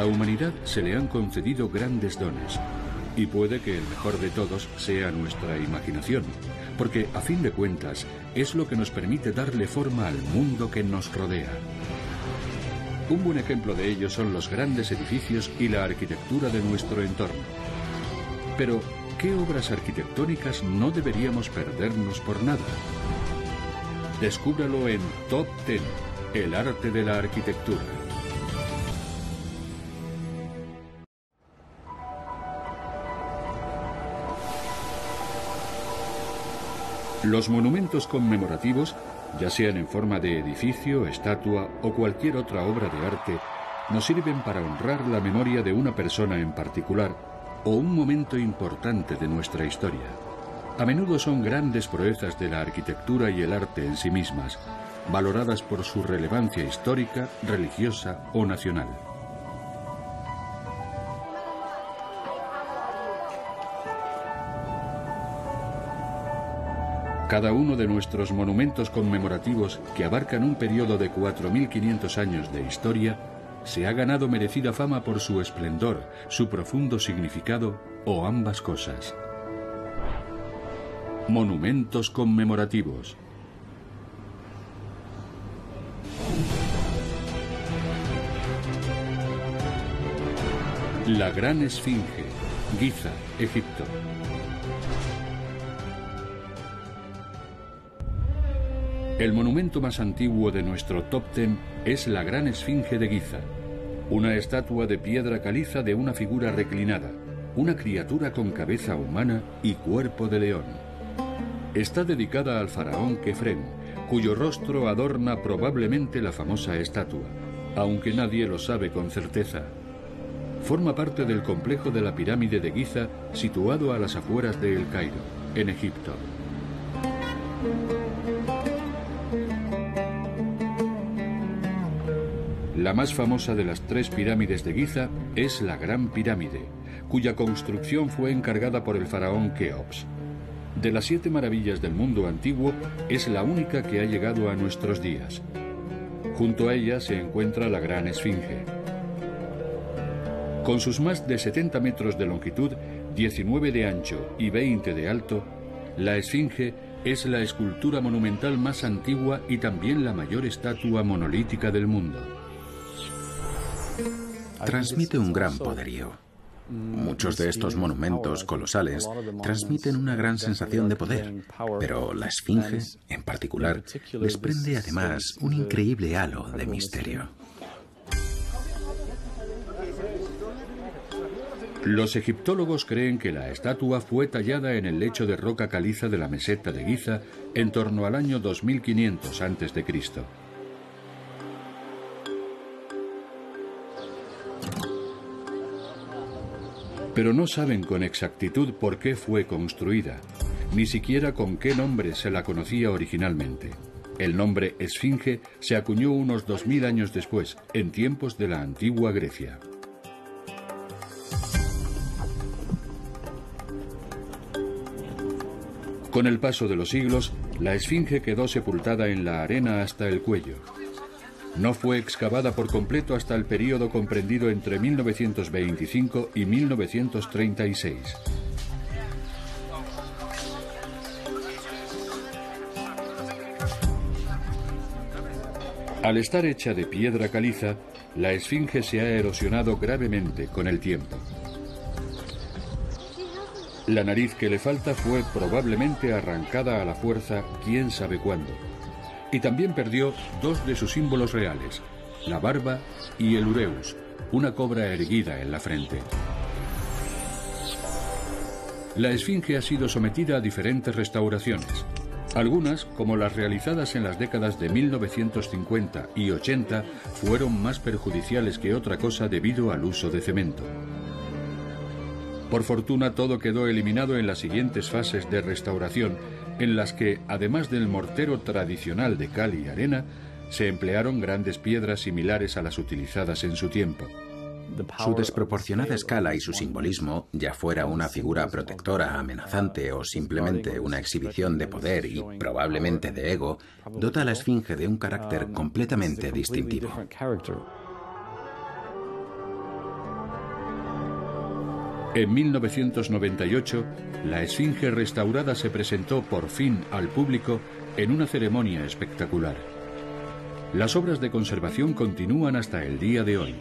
la humanidad se le han concedido grandes dones, y puede que el mejor de todos sea nuestra imaginación, porque a fin de cuentas es lo que nos permite darle forma al mundo que nos rodea. Un buen ejemplo de ello son los grandes edificios y la arquitectura de nuestro entorno. Pero, ¿qué obras arquitectónicas no deberíamos perdernos por nada? Descúbralo en Top 10, el arte de la arquitectura. Los monumentos conmemorativos, ya sean en forma de edificio, estatua o cualquier otra obra de arte, nos sirven para honrar la memoria de una persona en particular o un momento importante de nuestra historia. A menudo son grandes proezas de la arquitectura y el arte en sí mismas, valoradas por su relevancia histórica, religiosa o nacional. Cada uno de nuestros monumentos conmemorativos, que abarcan un periodo de 4.500 años de historia, se ha ganado merecida fama por su esplendor, su profundo significado o ambas cosas. Monumentos conmemorativos. La Gran Esfinge, Giza, Egipto. El monumento más antiguo de nuestro Top 10 es la Gran Esfinge de Giza, una estatua de piedra caliza de una figura reclinada, una criatura con cabeza humana y cuerpo de león. Está dedicada al faraón Kefren, cuyo rostro adorna probablemente la famosa estatua, aunque nadie lo sabe con certeza. Forma parte del complejo de la pirámide de Giza, situado a las afueras de El Cairo, en Egipto. La más famosa de las tres pirámides de Giza es la Gran Pirámide, cuya construcción fue encargada por el faraón Keops. De las 7 maravillas del mundo antiguo, es la única que ha llegado a nuestros días. Junto a ella se encuentra la Gran Esfinge. Con sus más de 70 metros de longitud, 19 de ancho y 20 de alto, la Esfinge es la escultura monumental más antigua y también la mayor estatua monolítica del mundo. Transmite un gran poderío. Muchos de estos monumentos colosales transmiten una gran sensación de poder, pero la Esfinge, en particular, desprende además un increíble halo de misterio. Los egiptólogos creen que la estatua fue tallada en el lecho de roca caliza de la meseta de Giza en torno al año 2500 a.C. Pero no saben con exactitud por qué fue construida, ni siquiera con qué nombre se la conocía originalmente. El nombre Esfinge se acuñó unos 2000 años después, en tiempos de la antigua Grecia. Con el paso de los siglos, la Esfinge quedó sepultada en la arena hasta el cuello. No fue excavada por completo hasta el período comprendido entre 1925 y 1936. Al estar hecha de piedra caliza, la Esfinge se ha erosionado gravemente con el tiempo. La nariz que le falta fue probablemente arrancada a la fuerza, quién sabe cuándo. Y también perdió 2 de sus símbolos reales, la barba y el ureus, una cobra erguida en la frente. La Esfinge ha sido sometida a diferentes restauraciones. Algunas, como las realizadas en las décadas de 1950 y 80, fueron más perjudiciales que otra cosa debido al uso de cemento. Por fortuna, todo quedó eliminado en las siguientes fases de restauración, en las que, además del mortero tradicional de cal y arena, se emplearon grandes piedras similares a las utilizadas en su tiempo. Su desproporcionada escala y su simbolismo, ya fuera una figura protectora amenazante o simplemente una exhibición de poder y probablemente de ego, dota a la Esfinge de un carácter completamente distintivo. En 1998, la esfinge restaurada se presentó por fin al público en una ceremonia espectacular. Las obras de conservación continúan hasta el día de hoy.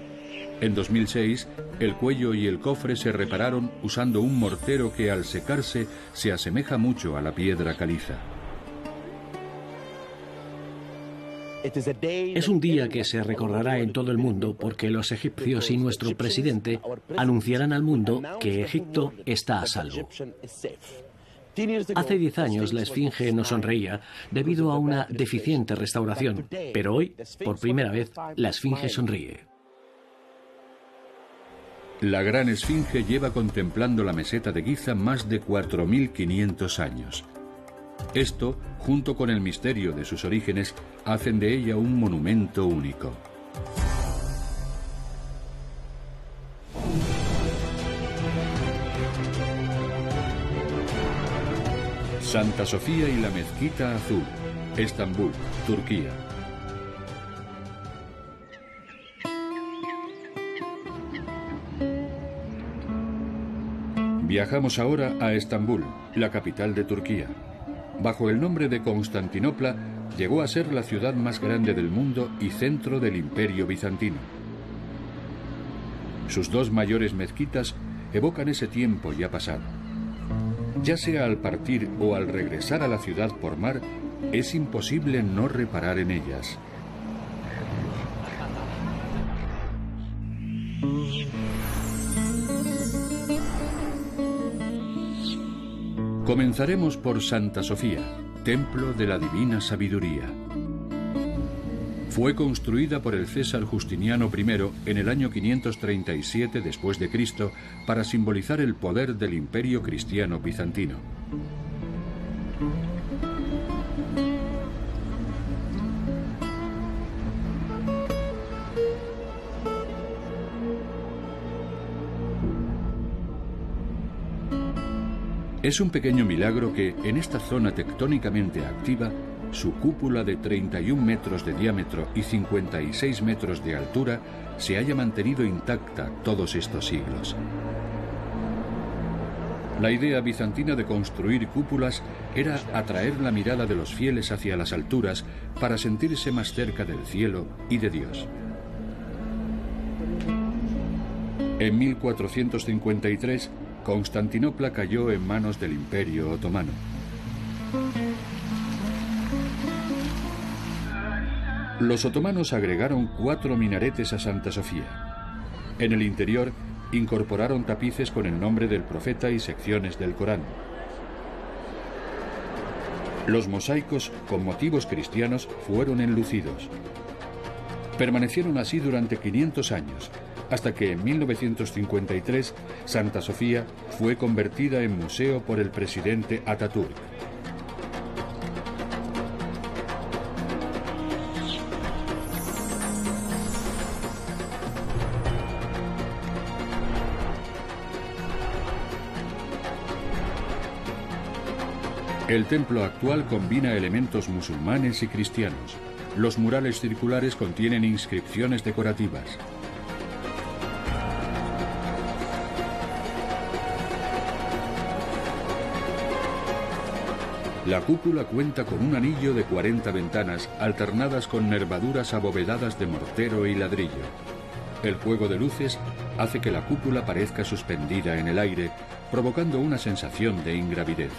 En 2006, el cuello y el cofre se repararon usando un mortero que al secarse se asemeja mucho a la piedra caliza. Es un día que se recordará en todo el mundo porque los egipcios y nuestro presidente anunciarán al mundo que Egipto está a salvo. Hace 10 años la esfinge no sonreía debido a una deficiente restauración, pero hoy, por primera vez, la esfinge sonríe. La gran esfinge lleva contemplando la meseta de Giza más de 4.500 años. Esto, junto con el misterio de sus orígenes, hacen de ella un monumento único. Santa Sofía y la Mezquita Azul, Estambul, Turquía. Viajamos ahora a Estambul, la capital de Turquía. Bajo el nombre de Constantinopla, llegó a ser la ciudad más grande del mundo y centro del Imperio Bizantino. Sus dos mayores mezquitas evocan ese tiempo ya pasado. Ya sea al partir o al regresar a la ciudad por mar, es imposible no reparar en ellas. Comenzaremos por Santa Sofía, templo de la divina sabiduría. Fue construida por el César Justiniano I en el año 537 después de Cristo para simbolizar el poder del Imperio cristiano bizantino. Es un pequeño milagro que, en esta zona tectónicamente activa, su cúpula de 31 metros de diámetro y 56 metros de altura se haya mantenido intacta todos estos siglos. La idea bizantina de construir cúpulas era atraer la mirada de los fieles hacia las alturas para sentirse más cerca del cielo y de Dios. En 1453, Constantinopla cayó en manos del Imperio Otomano. Los otomanos agregaron 4 minaretes a Santa Sofía. En el interior incorporaron tapices con el nombre del profeta y secciones del Corán. Los mosaicos con motivos cristianos fueron enlucidos. Permanecieron así durante 500 años, hasta que en 1953 Santa Sofía fue convertida en museo por el presidente Atatürk. El templo actual combina elementos musulmanes y cristianos. Los murales circulares contienen inscripciones decorativas. La cúpula cuenta con un anillo de 40 ventanas alternadas con nervaduras abovedadas de mortero y ladrillo. El juego de luces hace que la cúpula parezca suspendida en el aire, provocando una sensación de ingravidez.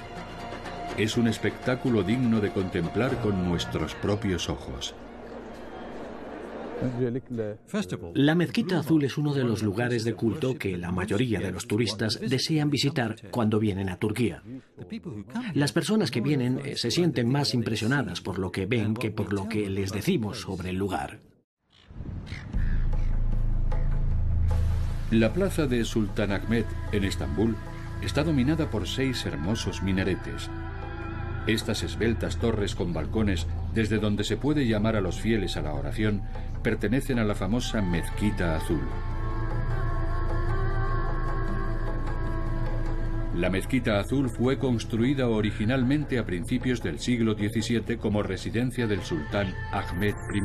Es un espectáculo digno de contemplar con nuestros propios ojos. La Mezquita Azul es uno de los lugares de culto que la mayoría de los turistas desean visitar cuando vienen a Turquía. Las personas que vienen se sienten más impresionadas por lo que ven que por lo que les decimos sobre el lugar. La plaza de Sultanahmet en Estambul está dominada por 6 hermosos minaretes. Estas esbeltas torres con balcones, desde donde se puede llamar a los fieles a la oración, pertenecen a la famosa Mezquita Azul. La Mezquita Azul fue construida originalmente a principios del siglo XVII como residencia del sultán Ahmed I.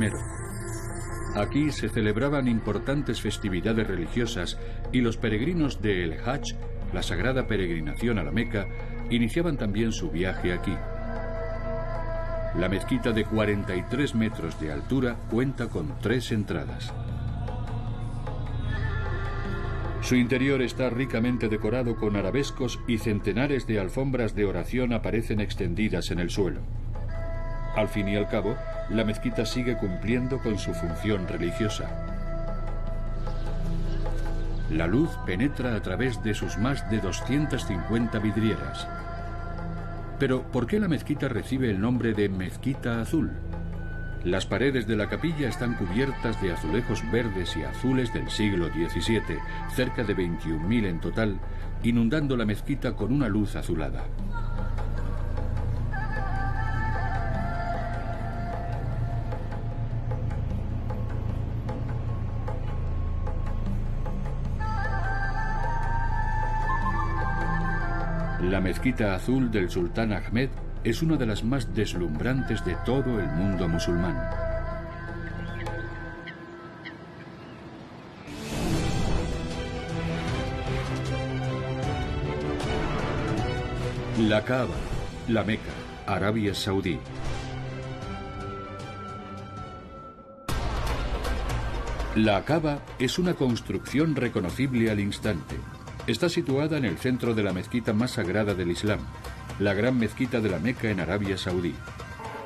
Aquí se celebraban importantes festividades religiosas y los peregrinos de El Hajj la sagrada peregrinación a la Meca, iniciaban también su viaje aquí. La mezquita de 43 metros de altura cuenta con 3 entradas. Su interior está ricamente decorado con arabescos y centenares de alfombras de oración aparecen extendidas en el suelo. Al fin y al cabo, la mezquita sigue cumpliendo con su función religiosa. La luz penetra a través de sus más de 250 vidrieras. Pero, ¿por qué la mezquita recibe el nombre de Mezquita Azul? Las paredes de la capilla están cubiertas de azulejos verdes y azules del siglo XVII, cerca de 21.000 en total, inundando la mezquita con una luz azulada. La mezquita azul del sultán Ahmed es una de las más deslumbrantes de todo el mundo musulmán. La Kaaba, la Meca, Arabia Saudí. La Kaaba es una construcción reconocible al instante. Está situada en el centro de la mezquita más sagrada del Islam, la gran mezquita de la Meca en Arabia Saudí.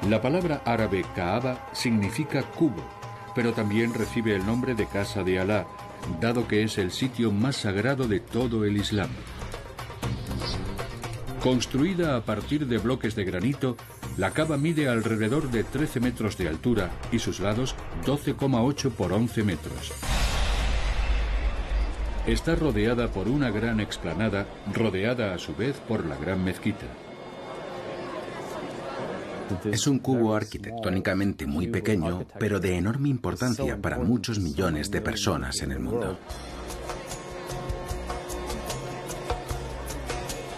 La palabra árabe Kaaba significa cubo, pero también recibe el nombre de Casa de Alá, dado que es el sitio más sagrado de todo el Islam. Construida a partir de bloques de granito, la Kaaba mide alrededor de 13 metros de altura y sus lados 12,8 por 11 metros. Está rodeada por una gran explanada, rodeada a su vez por la gran mezquita. Es un cubo arquitectónicamente muy pequeño, pero de enorme importancia para muchos millones de personas en el mundo.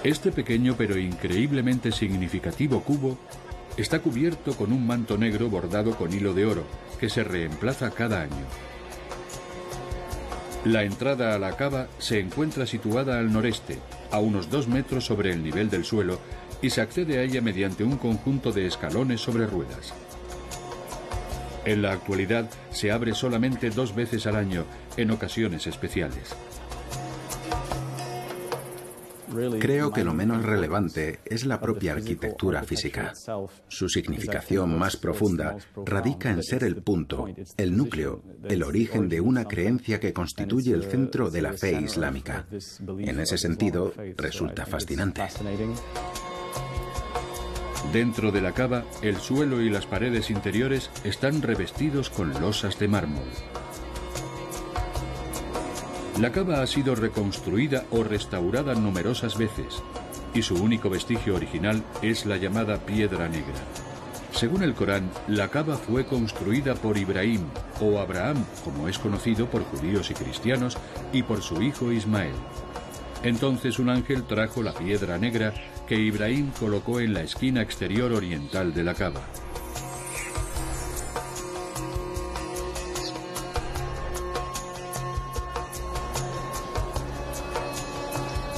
Este pequeño pero increíblemente significativo cubo está cubierto con un manto negro bordado con hilo de oro, que se reemplaza cada año. La entrada a la Kaaba se encuentra situada al noreste, a unos 2 metros sobre el nivel del suelo, y se accede a ella mediante un conjunto de escalones sobre ruedas. En la actualidad se abre solamente 2 veces al año, en ocasiones especiales. Creo que lo menos relevante es la propia arquitectura física. Su significación más profunda radica en ser el punto, el núcleo, el origen de una creencia que constituye el centro de la fe islámica. En ese sentido, resulta fascinante. Dentro de la Kaaba, el suelo y las paredes interiores están revestidos con losas de mármol. La Kaaba ha sido reconstruida o restaurada numerosas veces, y su único vestigio original es la llamada Piedra Negra. Según el Corán, la Kaaba fue construida por Ibrahim, o Abraham, como es conocido por judíos y cristianos, y por su hijo Ismael. Entonces un ángel trajo la Piedra Negra que Ibrahim colocó en la esquina exterior oriental de la Kaaba.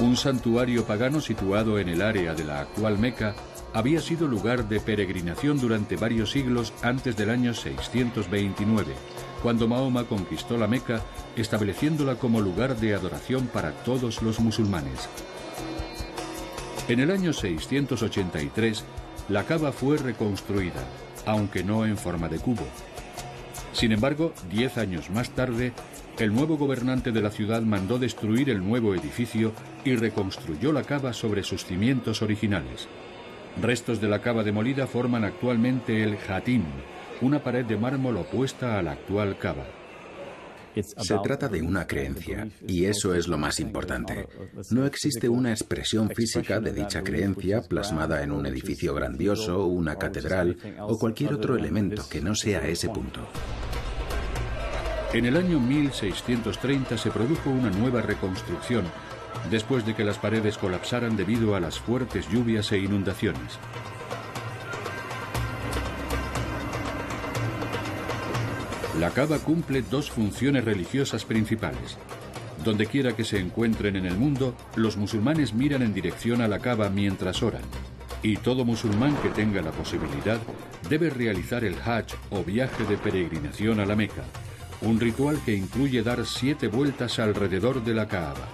Un santuario pagano situado en el área de la actual Meca había sido lugar de peregrinación durante varios siglos antes del año 629, cuando Mahoma conquistó la Meca, estableciéndola como lugar de adoración para todos los musulmanes. En el año 683, la Kaaba fue reconstruida, aunque no en forma de cubo. Sin embargo, 10 años más tarde, el nuevo gobernante de la ciudad mandó destruir el nuevo edificio y reconstruyó la Kaaba sobre sus cimientos originales. Restos de la Kaaba demolida forman actualmente el Hatim, una pared de mármol opuesta a la actual Kaaba. Se trata de una creencia, y eso es lo más importante. No existe una expresión física de dicha creencia plasmada en un edificio grandioso, una catedral o cualquier otro elemento que no sea ese punto. En el año 1630 se produjo una nueva reconstrucción, después de que las paredes colapsaran debido a las fuertes lluvias e inundaciones. La Kaaba cumple 2 funciones religiosas principales. Donde quiera que se encuentren en el mundo, los musulmanes miran en dirección a la Kaaba mientras oran. Y todo musulmán que tenga la posibilidad debe realizar el Hajj o viaje de peregrinación a la Meca, un ritual que incluye dar 7 vueltas alrededor de la Kaaba.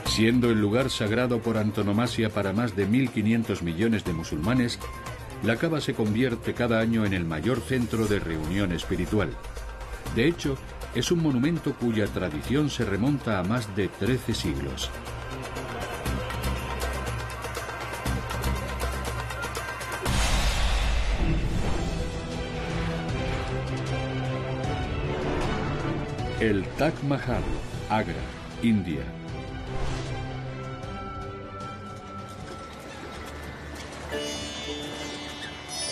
Siendo el lugar sagrado por antonomasia para más de 1.500 millones de musulmanes, la Kaaba se convierte cada año en el mayor centro de reunión espiritual. De hecho, es un monumento cuya tradición se remonta a más de 13 siglos. El Taj Mahal, Agra, India.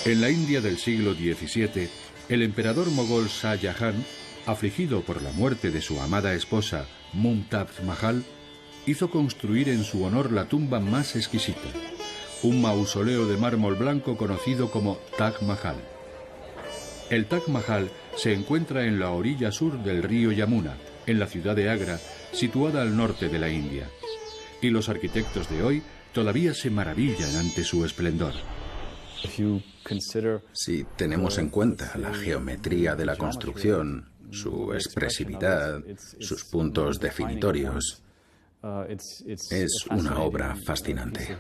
En la India del siglo XVII, el emperador mogol Shah Jahan, afligido por la muerte de su amada esposa Mumtaz Mahal, hizo construir en su honor la tumba más exquisita, un mausoleo de mármol blanco conocido como Taj Mahal. El Taj Mahal se encuentra en la orilla sur del río Yamuna, en la ciudad de Agra, situada al norte de la India. Y los arquitectos de hoy todavía se maravillan ante su esplendor. Si tenemos en cuenta la geometría de la construcción, su expresividad, sus puntos definitorios, es una obra fascinante.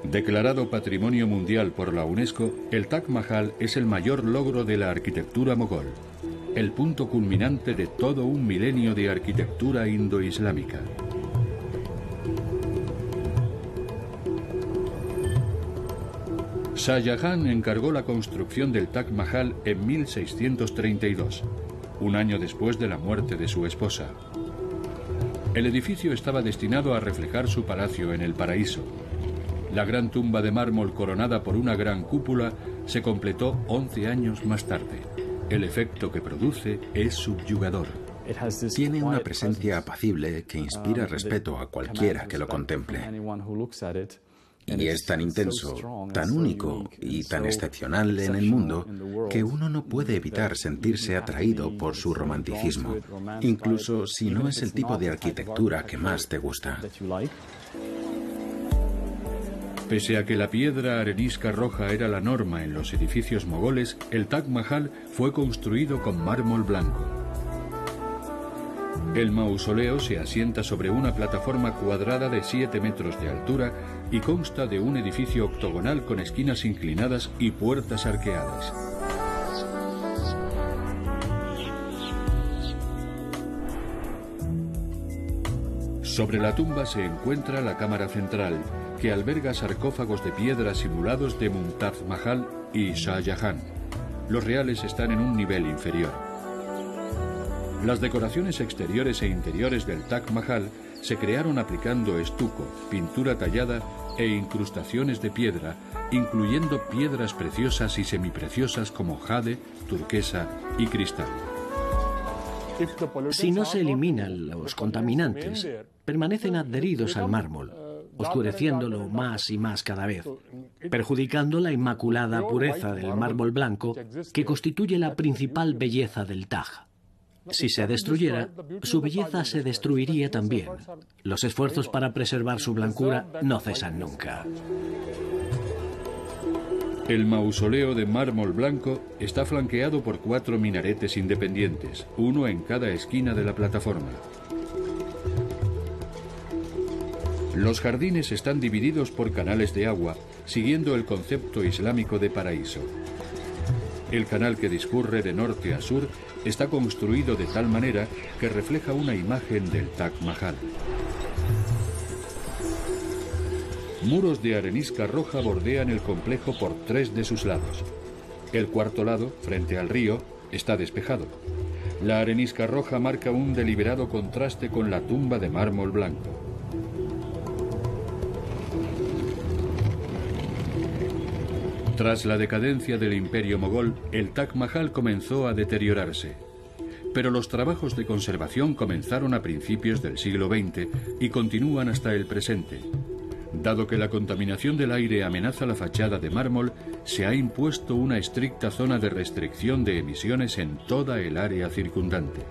Declarado Patrimonio Mundial por la UNESCO, el Taj Mahal es el mayor logro de la arquitectura mogol, el punto culminante de todo un milenio de arquitectura indo-islámica. Shah Jahan encargó la construcción del Taj Mahal en 1632, un año después de la muerte de su esposa. El edificio estaba destinado a reflejar su palacio en el paraíso. La gran tumba de mármol coronada por una gran cúpula se completó 11 años más tarde. El efecto que produce es subyugador. Tiene una presencia apacible que inspira respeto a cualquiera que lo contemple. Y es tan intenso, tan único y tan excepcional en el mundo que uno no puede evitar sentirse atraído por su romanticismo, incluso si no es el tipo de arquitectura que más te gusta. Pese a que la piedra arenisca roja era la norma en los edificios mogoles, el Taj Mahal fue construido con mármol blanco. El mausoleo se asienta sobre una plataforma cuadrada de 7 metros de altura y consta de un edificio octogonal con esquinas inclinadas y puertas arqueadas. Sobre la tumba se encuentra la cámara central, que alberga sarcófagos de piedra simulados de Mumtaz Mahal y Shah Jahan. Los reales están en un nivel inferior. Las decoraciones exteriores e interiores del Taj Mahal se crearon aplicando estuco, pintura tallada e incrustaciones de piedra, incluyendo piedras preciosas y semipreciosas como jade, turquesa y cristal. Si no se eliminan los contaminantes, permanecen adheridos al mármol, oscureciéndolo más y más cada vez, perjudicando la inmaculada pureza del mármol blanco que constituye la principal belleza del Taj. Si se destruyera, su belleza se destruiría también. Los esfuerzos para preservar su blancura no cesan nunca. El mausoleo de mármol blanco está flanqueado por 4 minaretes independientes, uno en cada esquina de la plataforma. Los jardines están divididos por canales de agua, siguiendo el concepto islámico de paraíso. El canal que discurre de norte a sur está construido de tal manera que refleja una imagen del Taj Mahal. Muros de arenisca roja bordean el complejo por 3 de sus lados. El cuarto lado, frente al río, está despejado. La arenisca roja marca un deliberado contraste con la tumba de mármol blanco. Tras la decadencia del Imperio mogol, el Taj Mahal comenzó a deteriorarse. Pero los trabajos de conservación comenzaron a principios del siglo XX y continúan hasta el presente. Dado que la contaminación del aire amenaza la fachada de mármol, se ha impuesto una estricta zona de restricción de emisiones en toda el área circundante.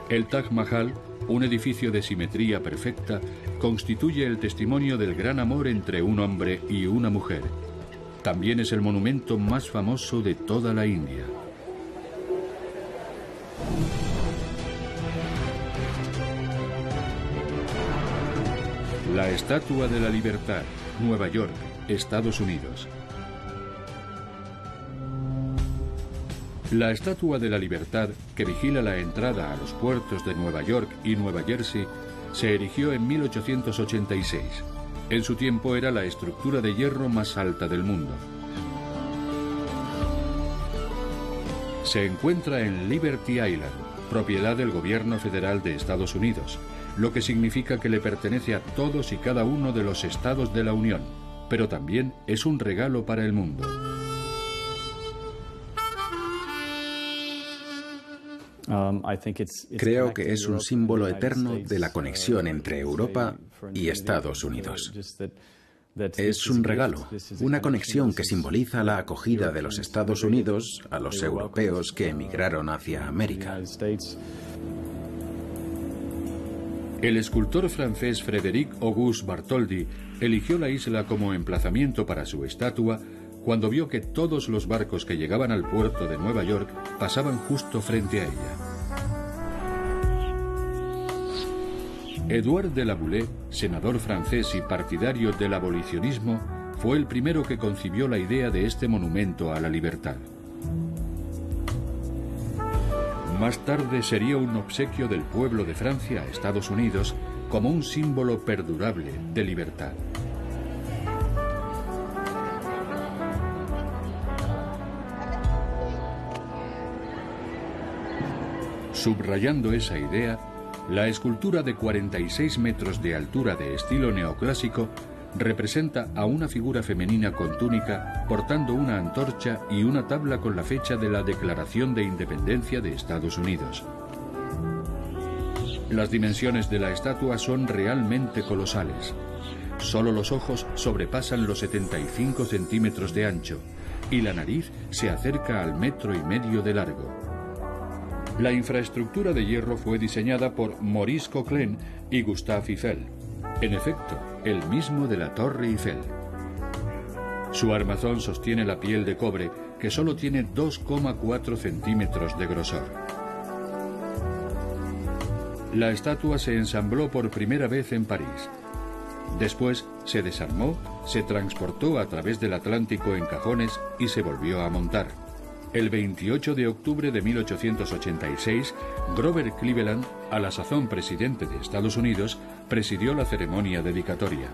El Taj Mahal, un edificio de simetría perfecta, constituye el testimonio del gran amor entre un hombre y una mujer. También es el monumento más famoso de toda la India. La Estatua de la Libertad, Nueva York, Estados Unidos. La Estatua de la Libertad, que vigila la entrada a los puertos de Nueva York y Nueva Jersey, se erigió en 1886. En su tiempo era la estructura de hierro más alta del mundo. Se encuentra en Liberty Island, propiedad del gobierno federal de Estados Unidos, lo que significa que le pertenece a todos y cada uno de los estados de la Unión, pero también es un regalo para el mundo. Creo que es un símbolo eterno de la conexión entre Europa y Estados Unidos. Es un regalo, una conexión que simboliza la acogida de los Estados Unidos a los europeos que emigraron hacia América. El escultor francés Frédéric Auguste Bartholdi eligió la isla como emplazamiento para su estatua cuando vio que todos los barcos que llegaban al puerto de Nueva York pasaban justo frente a ella. Édouard de La Boulaye, senador francés y partidario del abolicionismo, fue el primero que concibió la idea de este monumento a la libertad. Más tarde sería un obsequio del pueblo de Francia a Estados Unidos como un símbolo perdurable de libertad. Subrayando esa idea, la escultura de 46 metros de altura de estilo neoclásico representa a una figura femenina con túnica portando una antorcha y una tabla con la fecha de la Declaración de Independencia de Estados Unidos. Las dimensiones de la estatua son realmente colosales. Solo los ojos sobrepasan los 75 centímetros de ancho y la nariz se acerca al 1,5 metros de largo. La infraestructura de hierro fue diseñada por Maurice Coquelin y Gustave Eiffel. En efecto, el mismo de la Torre Eiffel. Su armazón sostiene la piel de cobre, que solo tiene 2,4 centímetros de grosor. La estatua se ensambló por primera vez en París. Después se desarmó, se transportó a través del Atlántico en cajones y se volvió a montar. El 28 de octubre de 1886, Grover Cleveland, a la sazón presidente de Estados Unidos, presidió la ceremonia dedicatoria.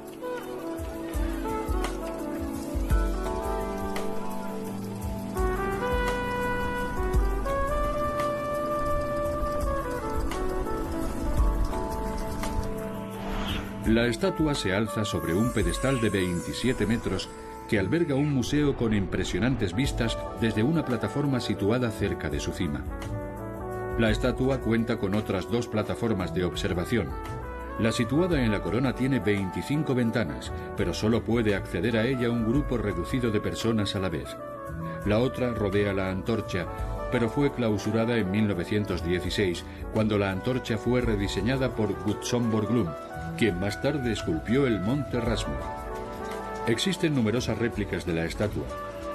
La estatua se alza sobre un pedestal de 27 metros que alberga un museo con impresionantes vistas desde una plataforma situada cerca de su cima. La estatua cuenta con otras 2 plataformas de observación. La situada en la corona tiene 25 ventanas, pero solo puede acceder a ella un grupo reducido de personas a la vez. La otra rodea la antorcha, pero fue clausurada en 1916, cuando la antorcha fue rediseñada por Gutzon Borglum, quien más tarde esculpió el Monte Rushmore. Existen numerosas réplicas de la estatua,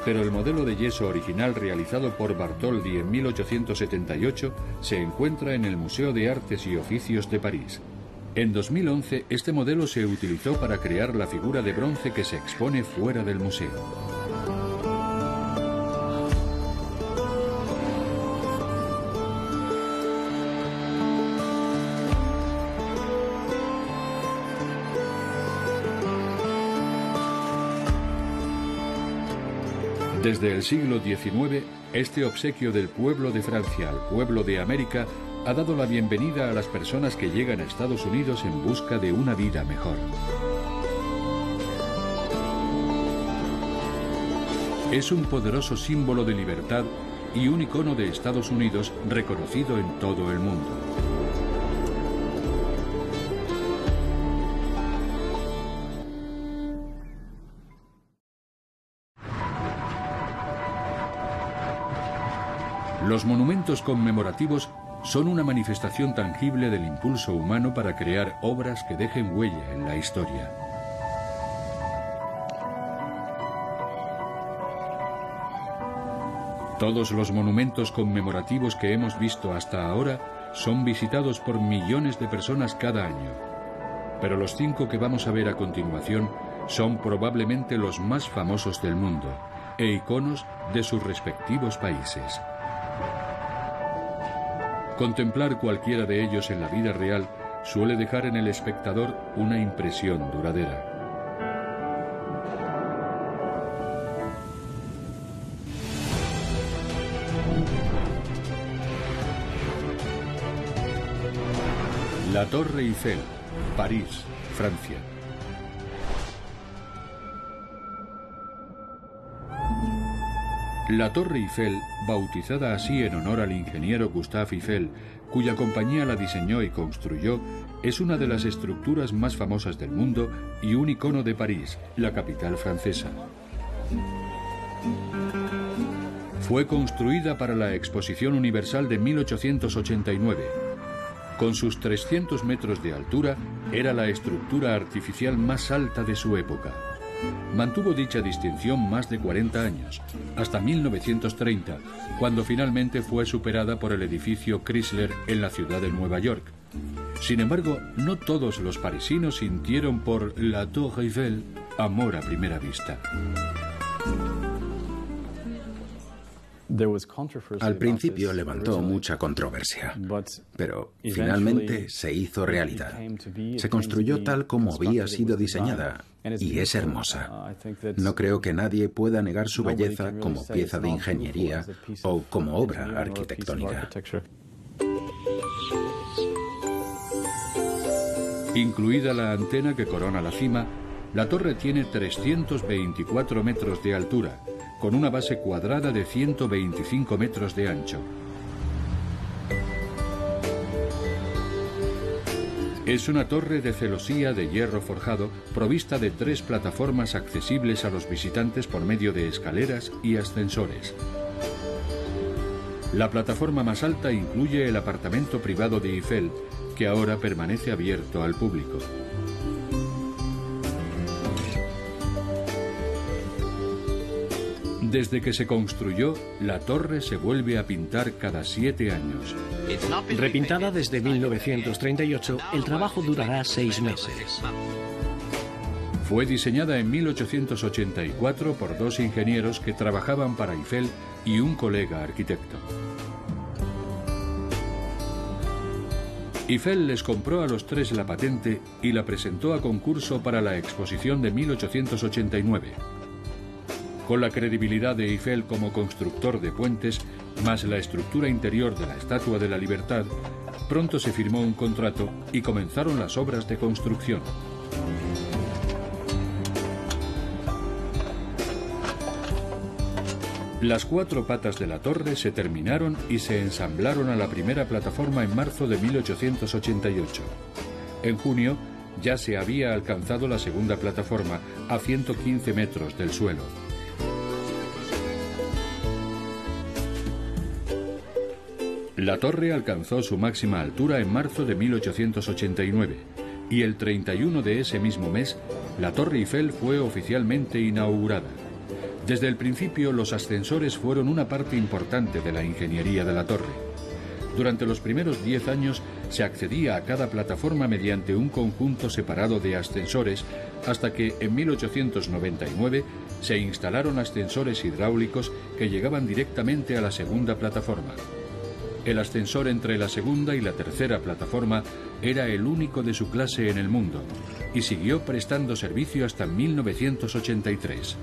pero el modelo de yeso original realizado por Bartholdi en 1878 se encuentra en el Museo de Artes y Oficios de París. En 2011, este modelo se utilizó para crear la figura de bronce que se expone fuera del museo. Desde el siglo XIX, este obsequio del pueblo de Francia al pueblo de América ha dado la bienvenida a las personas que llegan a Estados Unidos en busca de una vida mejor. Es un poderoso símbolo de libertad y un icono de Estados Unidos reconocido en todo el mundo. Los monumentos conmemorativos son una manifestación tangible del impulso humano para crear obras que dejen huella en la historia. Todos los monumentos conmemorativos que hemos visto hasta ahora son visitados por millones de personas cada año. Pero los 5 que vamos a ver a continuación son probablemente los más famosos del mundo e iconos de sus respectivos países. Contemplar cualquiera de ellos en la vida real suele dejar en el espectador una impresión duradera. La Torre Eiffel, París, Francia. La Torre Eiffel, bautizada así en honor al ingeniero Gustave Eiffel, cuya compañía la diseñó y construyó, es una de las estructuras más famosas del mundo y un icono de París, la capital francesa. Fue construida para la Exposición Universal de 1889. Con sus 300 metros de altura, era la estructura artificial más alta de su época. Mantuvo dicha distinción más de 40 años, hasta 1930, cuando finalmente fue superada por el edificio Chrysler en la ciudad de Nueva York. Sin embargo, no todos los parisinos sintieron por la Torre Eiffel amor a primera vista. Al principio levantó mucha controversia, pero finalmente se hizo realidad. Se construyó tal como había sido diseñada y es hermosa. No creo que nadie pueda negar su belleza como pieza de ingeniería o como obra arquitectónica. Incluida la antena que corona la cima, la torre tiene 324 metros de altura, con una base cuadrada de 125 metros de ancho. Es una torre de celosía de hierro forjado, provista de 3 plataformas accesibles a los visitantes por medio de escaleras y ascensores. La plataforma más alta incluye el apartamento privado de Eiffel, que ahora permanece abierto al público. Desde que se construyó, la torre se vuelve a pintar cada 7 años. Repintada desde 1938, el trabajo durará 6 meses. Fue diseñada en 1884 por 2 ingenieros que trabajaban para Eiffel y un colega arquitecto. Eiffel les compró a los 3 la patente y la presentó a concurso para la exposición de 1889. Con la credibilidad de Eiffel como constructor de puentes, más la estructura interior de la Estatua de la Libertad, pronto se firmó un contrato y comenzaron las obras de construcción. Las 4 patas de la torre se terminaron y se ensamblaron a la primera plataforma en marzo de 1888. En junio ya se había alcanzado la segunda plataforma, a 115 metros del suelo. La torre alcanzó su máxima altura en marzo de 1889 y el 31 de ese mismo mes, la Torre Eiffel fue oficialmente inaugurada. Desde el principio, los ascensores fueron una parte importante de la ingeniería de la torre. Durante los primeros 10 años se accedía a cada plataforma mediante un conjunto separado de ascensores, hasta que en 1899 se instalaron ascensores hidráulicos que llegaban directamente a la segunda plataforma. El ascensor entre la segunda y la tercera plataforma era el único de su clase en el mundo y siguió prestando servicio hasta 1983.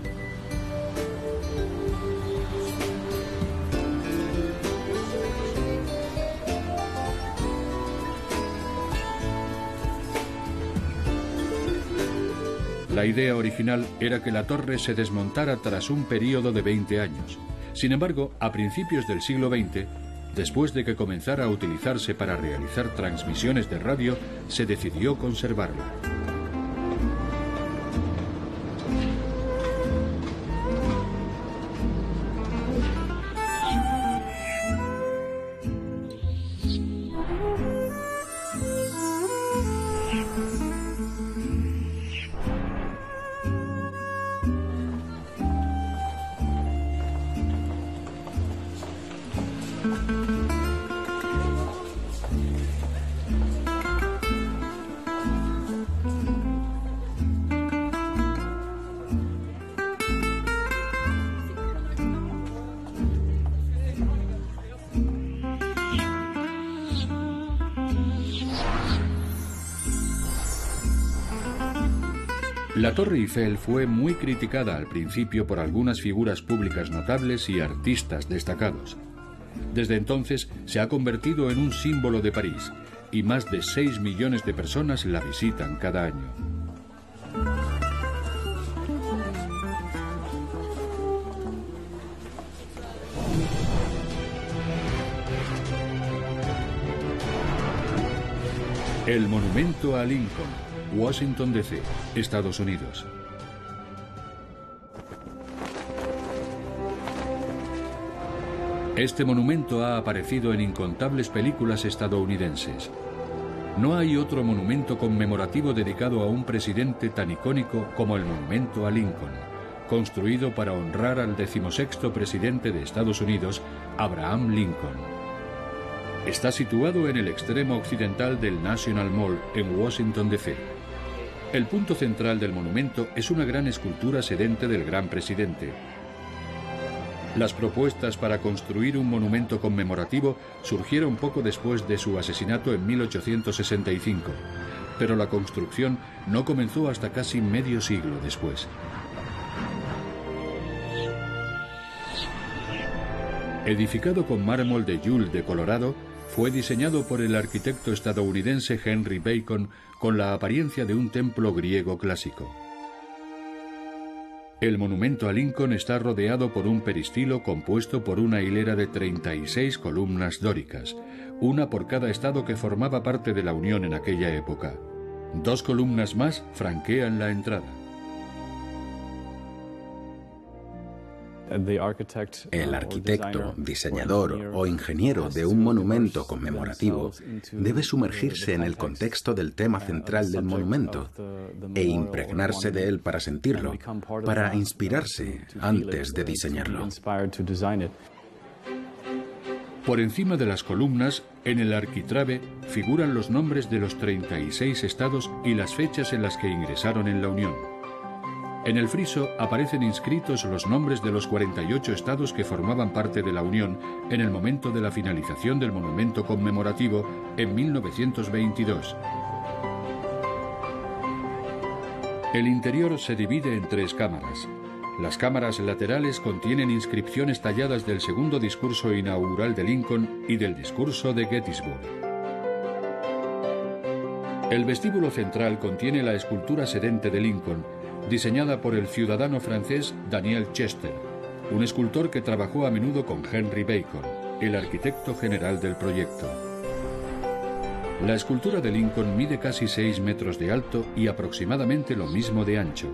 La idea original era que la torre se desmontara tras un periodo de 20 años. Sin embargo, a principios del siglo XX, después de que comenzara a utilizarse para realizar transmisiones de radio, se decidió conservarla. La Torre Eiffel fue muy criticada al principio por algunas figuras públicas notables y artistas destacados. Desde entonces se ha convertido en un símbolo de París y más de 6 millones de personas la visitan cada año. El monumento a Lincoln, Washington, D.C., Estados Unidos. Este monumento ha aparecido en incontables películas estadounidenses. No hay otro monumento conmemorativo dedicado a un presidente tan icónico como el monumento a Lincoln, construido para honrar al 16º presidente de Estados Unidos, Abraham Lincoln. Está situado en el extremo occidental del National Mall en Washington, D.C. El punto central del monumento es una gran escultura sedente del gran presidente. Las propuestas para construir un monumento conmemorativo surgieron poco después de su asesinato en 1865, pero la construcción no comenzó hasta casi medio siglo después. Edificado con mármol de Yule de Colorado, fue diseñado por el arquitecto estadounidense Henry Bacon con la apariencia de un templo griego clásico. El monumento a Lincoln está rodeado por un peristilo compuesto por una hilera de 36 columnas dóricas, una por cada estado que formaba parte de la Unión en aquella época. 2 columnas más franquean la entrada. El arquitecto, diseñador o ingeniero de un monumento conmemorativo debe sumergirse en el contexto del tema central del monumento e impregnarse de él para sentirlo, para inspirarse antes de diseñarlo. Por encima de las columnas, en el arquitrabe, figuran los nombres de los 36 estados y las fechas en las que ingresaron en la Unión. En el friso aparecen inscritos los nombres de los 48 estados que formaban parte de la Unión en el momento de la finalización del monumento conmemorativo en 1922. El interior se divide en 3 cámaras. Las cámaras laterales contienen inscripciones talladas del segundo discurso inaugural de Lincoln y del discurso de Gettysburg. El vestíbulo central contiene la escultura sedente de Lincoln, diseñada por el ciudadano francés Daniel Chester, un escultor que trabajó a menudo con Henry Bacon, el arquitecto general del proyecto. La escultura de Lincoln mide casi 6 metros de alto y aproximadamente lo mismo de ancho.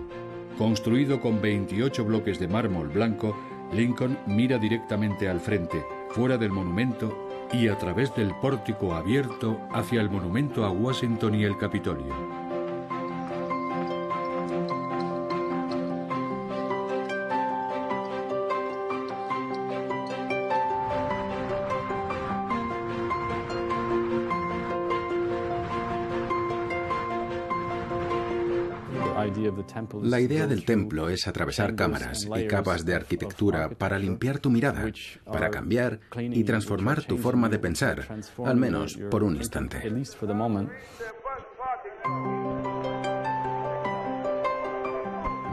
Construido con 28 bloques de mármol blanco, Lincoln mira directamente al frente, fuera del monumento y a través del pórtico abierto hacia el monumento a Washington y el Capitolio. La idea del templo es atravesar cámaras y capas de arquitectura para limpiar tu mirada, para cambiar y transformar tu forma de pensar, al menos por un instante.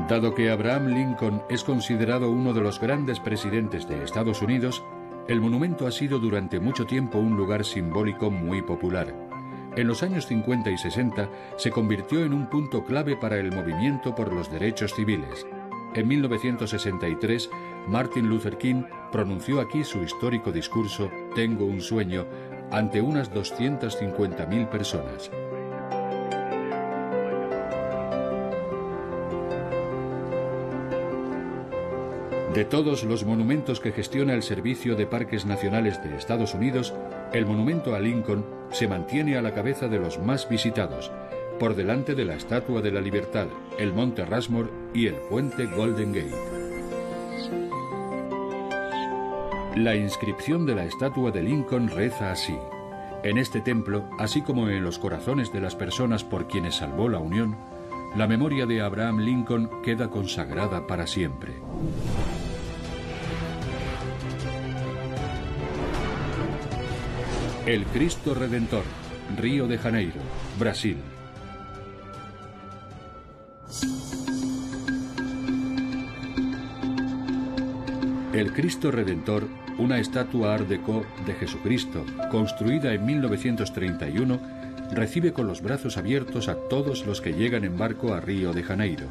Dado que Abraham Lincoln es considerado uno de los grandes presidentes de Estados Unidos, el monumento ha sido durante mucho tiempo un lugar simbólico muy popular. En los años 50 y 60 se convirtió en un punto clave para el movimiento por los derechos civiles. En 1963, Martin Luther King pronunció aquí su histórico discurso Tengo un sueño ante unas 250.000 personas. De todos los monumentos que gestiona el Servicio de Parques Nacionales de Estados Unidos, el monumento a Lincoln se mantiene a la cabeza de los más visitados, por delante de la Estatua de la Libertad, el Monte Rushmore y el puente Golden Gate. La inscripción de la estatua de Lincoln reza así: en este templo, así como en los corazones de las personas por quienes salvó la Unión, la memoria de Abraham Lincoln queda consagrada para siempre. El Cristo Redentor, Río de Janeiro, Brasil. El Cristo Redentor, una estatua Art Deco de Jesucristo, construida en 1931, recibe con los brazos abiertos a todos los que llegan en barco a Río de Janeiro.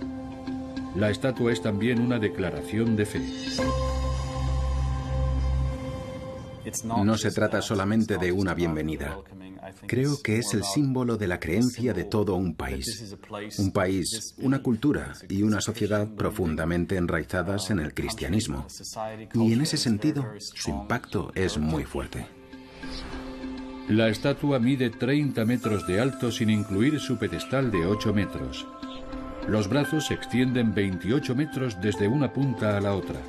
La estatua es también una declaración de fe. No se trata solamente de una bienvenida. Creo que es el símbolo de la creencia de todo un país, una cultura y una sociedad profundamente enraizadas en el cristianismo. Y en ese sentido, su impacto es muy fuerte. La estatua mide 30 metros de alto sin incluir su pedestal de 8 metros. Los brazos se extienden 28 metros desde una punta a la otra.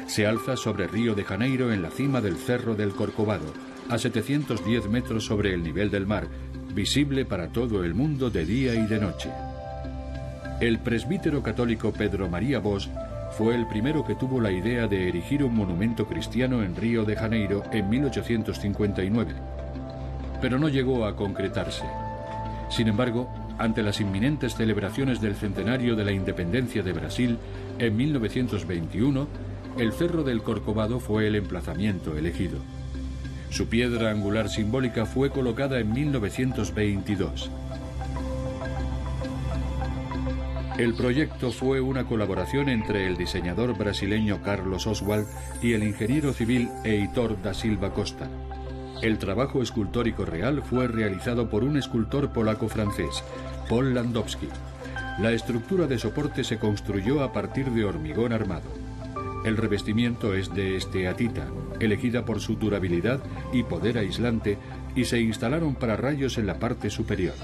Se alza sobre Río de Janeiro en la cima del Cerro del Corcovado, a 710 metros sobre el nivel del mar, visible para todo el mundo de día y de noche. El presbítero católico Pedro María Bosch fue el primero que tuvo la idea de erigir un monumento cristiano en Río de Janeiro en 1859, pero no llegó a concretarse. Sin embargo, ante las inminentes celebraciones del centenario de la independencia de Brasil, en 1921, el Cerro del Corcovado fue el emplazamiento elegido. Su piedra angular simbólica fue colocada en 1922. El proyecto fue una colaboración entre el diseñador brasileño Carlos Oswald y el ingeniero civil Heitor da Silva Costa. El trabajo escultórico real fue realizado por un escultor polaco-francés, Paul Landowski. La estructura de soporte se construyó a partir de hormigón armado. El revestimiento es de esteatita, elegida por su durabilidad y poder aislante, y se instalaron pararrayos en la parte superior.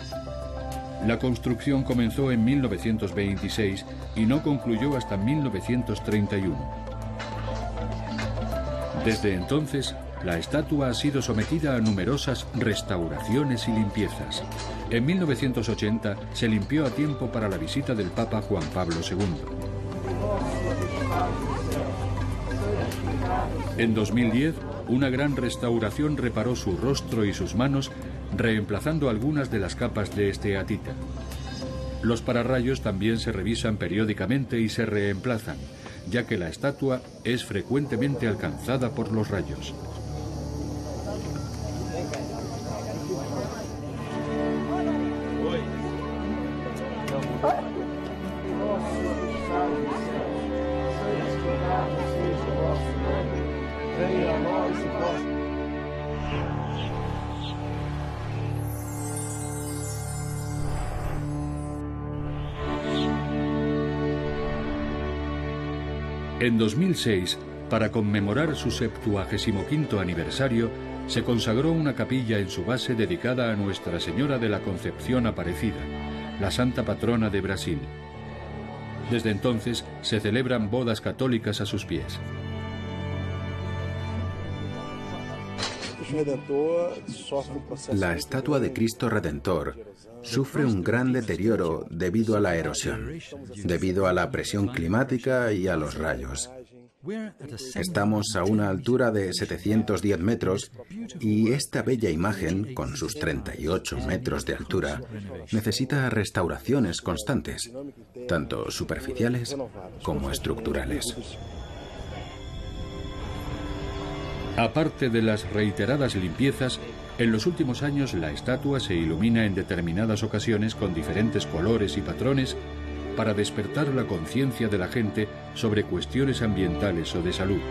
La construcción comenzó en 1926 y no concluyó hasta 1931. Desde entonces, la estatua ha sido sometida a numerosas restauraciones y limpiezas. En 1980 se limpió a tiempo para la visita del Papa Juan Pablo II. En 2010, una gran restauración reparó su rostro y sus manos, reemplazando algunas de las capas de esteatita. Los pararrayos también se revisan periódicamente y se reemplazan, ya que la estatua es frecuentemente alcanzada por los rayos. En 2006, para conmemorar su 75º aniversario, se consagró una capilla en su base dedicada a Nuestra Señora de la Concepción Aparecida, la santa patrona de Brasil. Desde entonces se celebran bodas católicas a sus pies. La estatua de Cristo Redentor sufre un gran deterioro debido a la erosión, debido a la presión climática y a los rayos. Estamos a una altura de 710 metros y esta bella imagen, con sus 38 metros de altura, necesita restauraciones constantes, tanto superficiales como estructurales. Aparte de las reiteradas limpiezas, En los últimos años la estatua se ilumina en determinadas ocasiones con diferentes colores y patrones para despertar la conciencia de la gente sobre cuestiones ambientales o de salud.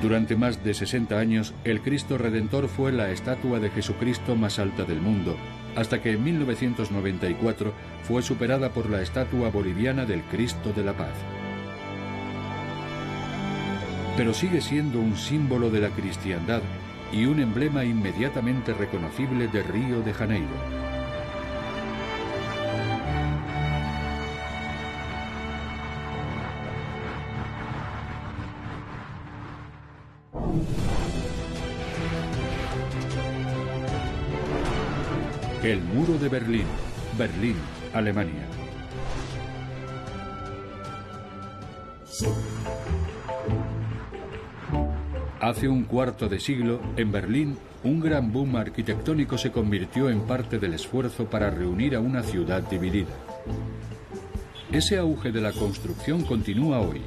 Durante más de 60 años, el Cristo Redentor fue la estatua de Jesucristo más alta del mundo, hasta que en 1994 fue superada por la estatua boliviana del Cristo de la Paz. Pero sigue siendo un símbolo de la cristiandad y un emblema inmediatamente reconocible de Río de Janeiro. El muro de Berlín, Berlín, Alemania. Hace un cuarto de siglo, en Berlín, un gran boom arquitectónico se convirtió en parte del esfuerzo para reunir a una ciudad dividida. Ese auge de la construcción continúa hoy.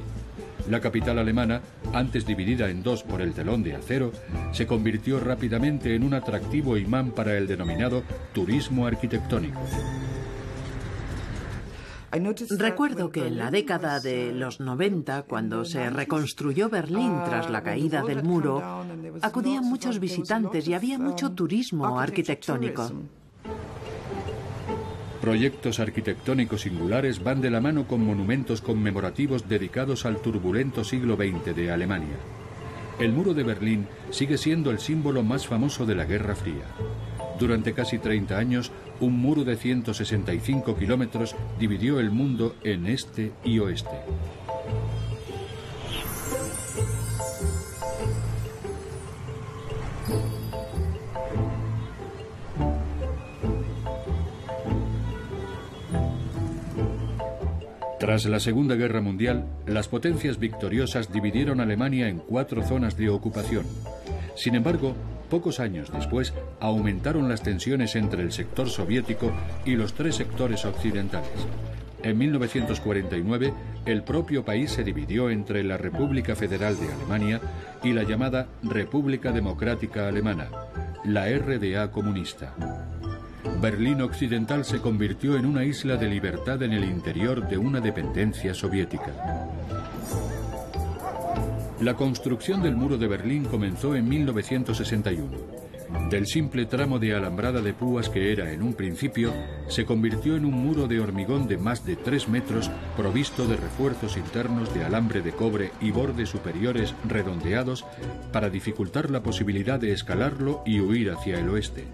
La capital alemana, antes dividida en dos por el telón de acero, se convirtió rápidamente en un atractivo imán para el denominado turismo arquitectónico. Recuerdo que en la década de los 90, cuando se reconstruyó Berlín tras la caída del muro, acudían muchos visitantes y había mucho turismo arquitectónico. Proyectos arquitectónicos singulares van de la mano con monumentos conmemorativos dedicados al turbulento siglo XX de Alemania. El muro de Berlín sigue siendo el símbolo más famoso de la Guerra Fría. Durante casi 30 años, un muro de 165 kilómetros dividió el mundo en este y oeste. Tras la Segunda Guerra Mundial, las potencias victoriosas dividieron Alemania en 4 zonas de ocupación. Sin embargo, pocos años después, aumentaron las tensiones entre el sector soviético y los 3 sectores occidentales. En 1949, el propio país se dividió entre la República Federal de Alemania y la llamada República Democrática Alemana, la RDA comunista. Berlín Occidental se convirtió en una isla de libertad en el interior de una dependencia soviética. La construcción del muro de Berlín comenzó en 1961. Del simple tramo de alambrada de púas que era en un principio, se convirtió en un muro de hormigón de más de 3 metros, provisto de refuerzos internos de alambre de cobre y bordes superiores redondeados para dificultar la posibilidad de escalarlo y huir hacia el oeste.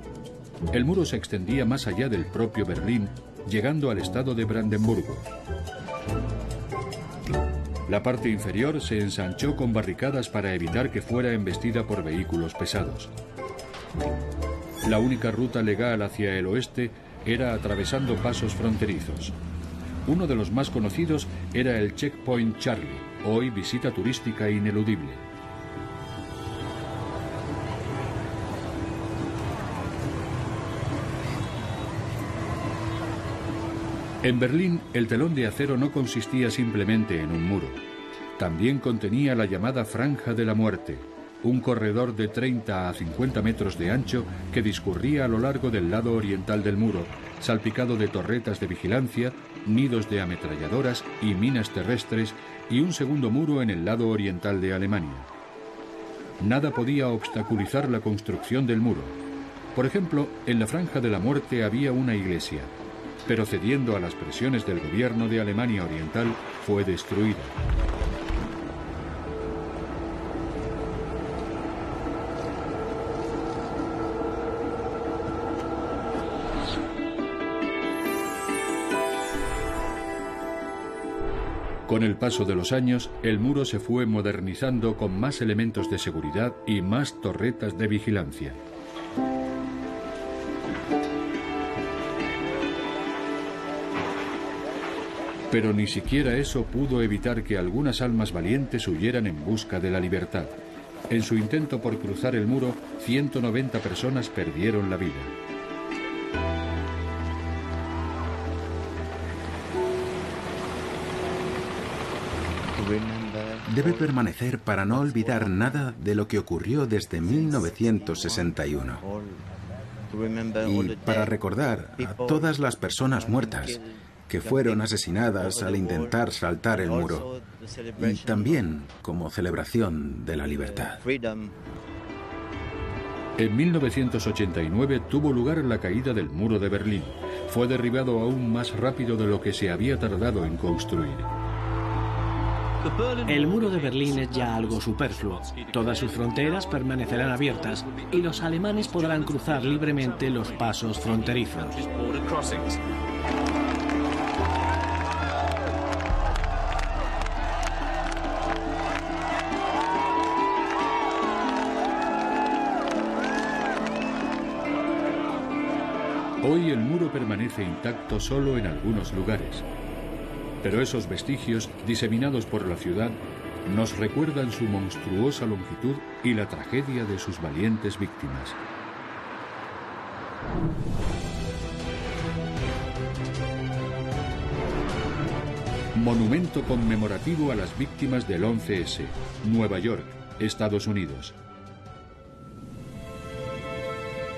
El muro se extendía más allá del propio Berlín, llegando al estado de Brandenburgo. La parte inferior se ensanchó con barricadas para evitar que fuera embestida por vehículos pesados. La única ruta legal hacia el oeste era atravesando pasos fronterizos. Uno de los más conocidos era el Checkpoint Charlie, hoy visita turística ineludible. En Berlín, el telón de acero no consistía simplemente en un muro. También contenía la llamada Franja de la Muerte, un corredor de 30 a 50 metros de ancho que discurría a lo largo del lado oriental del muro, salpicado de torretas de vigilancia, nidos de ametralladoras y minas terrestres, y un segundo muro en el lado oriental de Alemania. Nada podía obstaculizar la construcción del muro. Por ejemplo, en la Franja de la Muerte había una iglesia, pero cediendo a las presiones del gobierno de Alemania Oriental, fue destruida. Con el paso de los años, el muro se fue modernizando con más elementos de seguridad y más torretas de vigilancia. Pero ni siquiera eso pudo evitar que algunas almas valientes huyeran en busca de la libertad. En su intento por cruzar el muro, 190 personas perdieron la vida. Debe permanecer para no olvidar nada de lo que ocurrió desde 1961. Y para recordar a todas las personas muertas que fueron asesinadas al intentar saltar el muro, y también como celebración de la libertad. En 1989 tuvo lugar la caída del muro de Berlín. Fue derribado aún más rápido de lo que se había tardado en construir. El muro de Berlín es ya algo superfluo. Todas sus fronteras permanecerán abiertas y los alemanes podrán cruzar libremente los pasos fronterizos. Hoy el muro permanece intacto solo en algunos lugares. Pero esos vestigios, diseminados por la ciudad, nos recuerdan su monstruosa longitud y la tragedia de sus valientes víctimas. Monumento conmemorativo a las víctimas del 11S, Nueva York, Estados Unidos.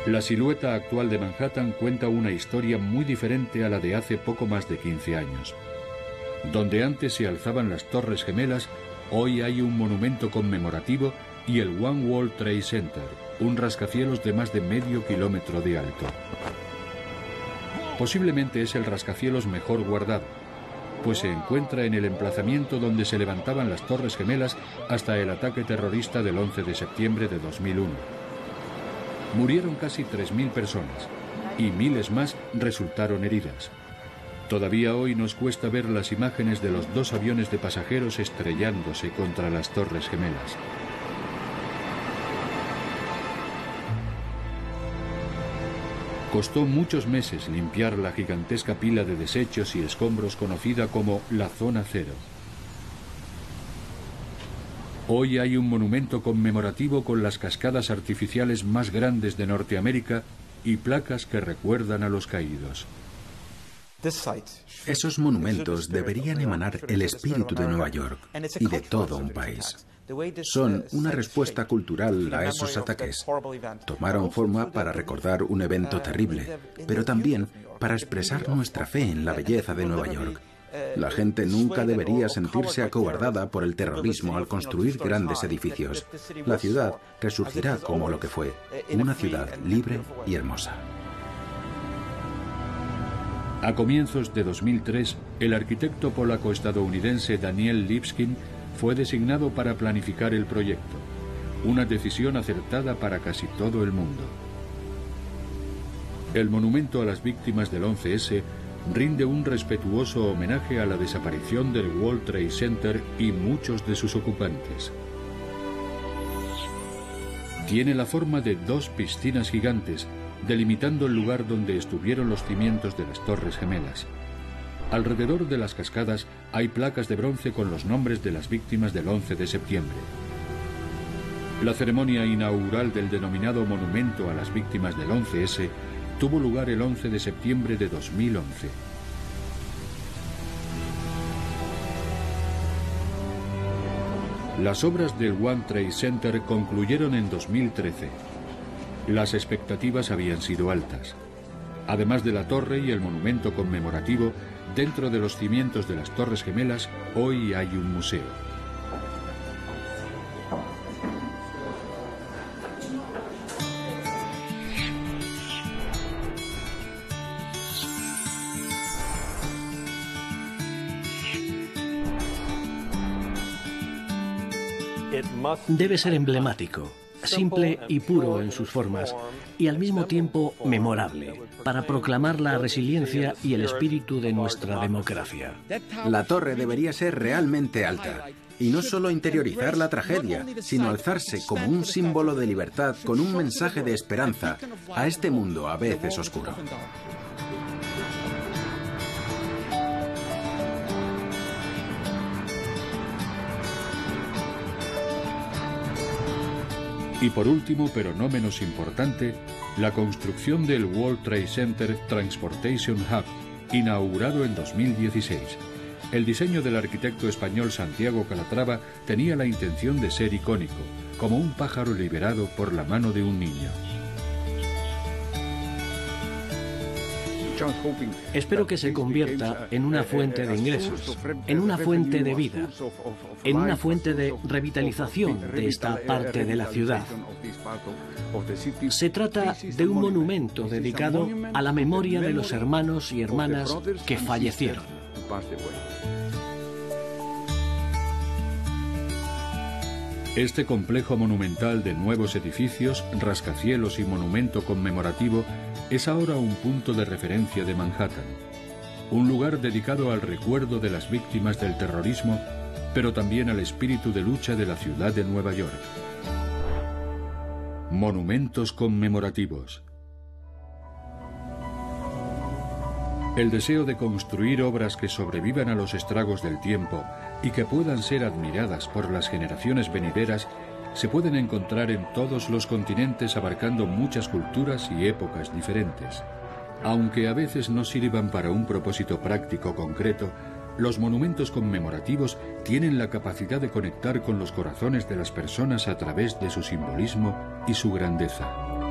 La silueta actual de Manhattan cuenta una historia muy diferente a la de hace poco más de 15 años. Donde antes se alzaban las Torres Gemelas, hoy hay un monumento conmemorativo y el One World Trade Center, un rascacielos de más de medio kilómetro de alto. Posiblemente es el rascacielos mejor guardado, pues se encuentra en el emplazamiento donde se levantaban las Torres Gemelas hasta el ataque terrorista del 11 de septiembre de 2001. Murieron casi 3.000 personas y miles más resultaron heridas. Todavía hoy nos cuesta ver las imágenes de los dos aviones de pasajeros estrellándose contra las Torres Gemelas. Costó muchos meses limpiar la gigantesca pila de desechos y escombros conocida como la Zona Cero. Hoy hay un monumento conmemorativo con las cascadas artificiales más grandes de Norteamérica y placas que recuerdan a los caídos. Esos monumentos deberían emanar el espíritu de Nueva York y de todo un país. Son una respuesta cultural a esos ataques. Tomaron forma para recordar un evento terrible, pero también para expresar nuestra fe en la belleza de Nueva York. La gente nunca debería sentirse acobardada por el terrorismo al construir grandes edificios. La ciudad resurgirá como lo que fue, una ciudad libre y hermosa. A comienzos de 2003, el arquitecto polaco-estadounidense Daniel Lipskin fue designado para planificar el proyecto, una decisión acertada para casi todo el mundo. El monumento a las víctimas del 11S rinde un respetuoso homenaje a la desaparición del World Trade Center y muchos de sus ocupantes. Tiene la forma de dos piscinas gigantes, delimitando el lugar donde estuvieron los cimientos de las Torres Gemelas. Alrededor de las cascadas hay placas de bronce con los nombres de las víctimas del 11 de septiembre. La ceremonia inaugural del denominado Monumento a las Víctimas del 11S tuvo lugar el 11 de septiembre de 2011. Las obras del One Trade Center concluyeron en 2013. Las expectativas habían sido altas. Además de la torre y el monumento conmemorativo, dentro de los cimientos de las Torres Gemelas, hoy hay un museo. Debe ser emblemático, simple y puro en sus formas, y al mismo tiempo memorable, para proclamar la resiliencia y el espíritu de nuestra democracia. La torre debería ser realmente alta, y no solo interiorizar la tragedia, sino alzarse como un símbolo de libertad con un mensaje de esperanza a este mundo a veces oscuro. Y por último, pero no menos importante, la construcción del World Trade Center Transportation Hub, inaugurado en 2016. El diseño del arquitecto español Santiago Calatrava tenía la intención de ser icónico, como un pájaro liberado por la mano de un niño. Espero que se convierta en una fuente de ingresos, en una fuente de vida, en una fuente de revitalización de esta parte de la ciudad. Se trata de un monumento dedicado a la memoria de los hermanos y hermanas que fallecieron. Este complejo monumental de nuevos edificios, rascacielos y monumento conmemorativo es ahora un punto de referencia de Manhattan. Un lugar dedicado al recuerdo de las víctimas del terrorismo, pero también al espíritu de lucha de la ciudad de Nueva York. Monumentos conmemorativos. El deseo de construir obras que sobrevivan a los estragos del tiempo y que puedan ser admiradas por las generaciones venideras se pueden encontrar en todos los continentes, abarcando muchas culturas y épocas diferentes. Aunque a veces no sirvan para un propósito práctico concreto, los monumentos conmemorativos tienen la capacidad de conectar con los corazones de las personas a través de su simbolismo y su grandeza.